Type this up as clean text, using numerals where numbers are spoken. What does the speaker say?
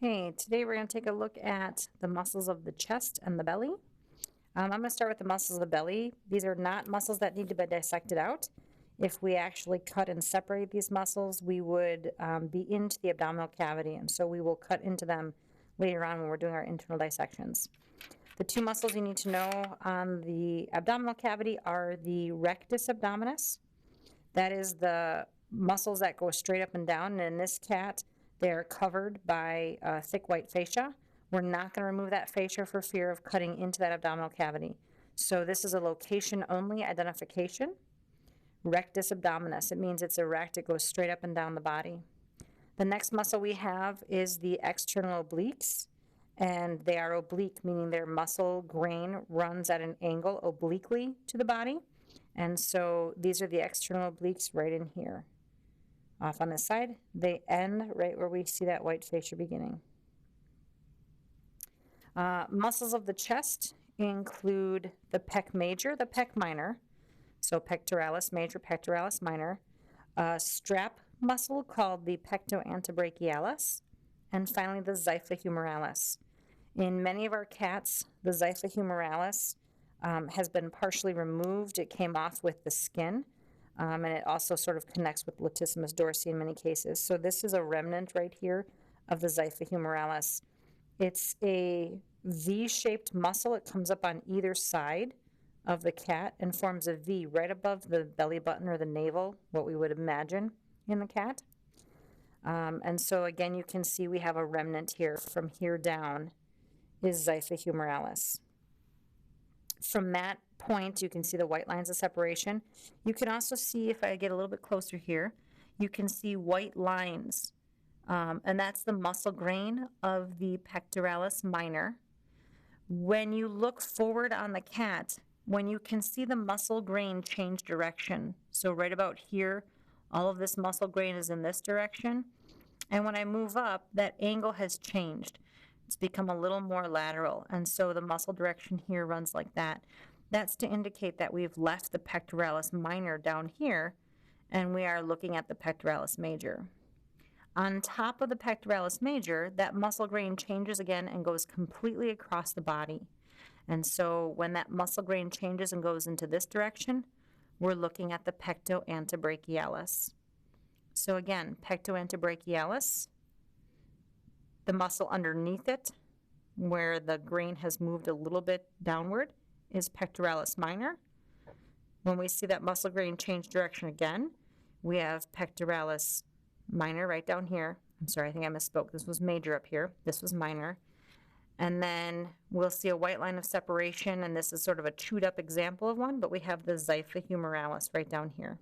Okay, today we're going to take a look at the muscles of the chest and the belly. I'm going to start with the muscles of the belly. These are not muscles that need to be dissected out. If we actually cut and separate these muscles, we would be into the abdominal cavity, and so we will cut into them later on when we're doing our internal dissections. The two muscles you need to know on the abdominal cavity are the rectus abdominis. That is the muscles that go straight up and down, and in this cat, they're covered by thick white fascia. We're not going to remove that fascia for fear of cutting into that abdominal cavity. So this is a location-only identification. Rectus abdominis, it means it's erect, it goes straight up and down the body. The next muscle we have is the external obliques, and they are oblique, meaning their muscle grain runs at an angle obliquely to the body. And so these are the external obliques right in here. Off on this side, they end right where we see that white fascia beginning. Muscles of the chest include the pec major, the pec minor, so pectoralis major, pectoralis minor, a strap muscle called the pectoantebrachialis, and finally the xipha humoralis. In many of our cats, the xipha humoralis has been partially removed. It came off with the skin. And it also sort of connects with latissimus dorsi in many cases. So this is a remnant right here of the xipha humoralis. It's a V-shaped muscle. It comes up on either side of the cat and forms a V right above the belly button or the navel, what we would imagine in the cat. And so again, you can see we have a remnant here. From here down is xipha humoralis. From that point, you can see the white lines of separation. You can also see, if I get a little bit closer here, you can see white lines, and that's the muscle grain of the pectoralis minor. When you look forward on the cat, when you can see the muscle grain change direction, so right about here, all of this muscle grain is in this direction, and when I move up, that angle has changed. It's become a little more lateral, and so the muscle direction here runs like that. That's to indicate that we've left the pectoralis minor down here, and we are looking at the pectoralis major. On top of the pectoralis major, that muscle grain changes again and goes completely across the body. And so when that muscle grain changes and goes into this direction, we're looking at the pectoantebrachialis. So again, pectoantebrachialis, the muscle underneath it, where the grain has moved a little bit downward, is pectoralis minor. When we see that muscle grain change direction again, we have pectoralis minor right down here. I'm sorry, I think I misspoke. This was major up here. This was minor. And then we'll see a white line of separation, and this is sort of a chewed up example of one, but we have the xipha humoralis right down here.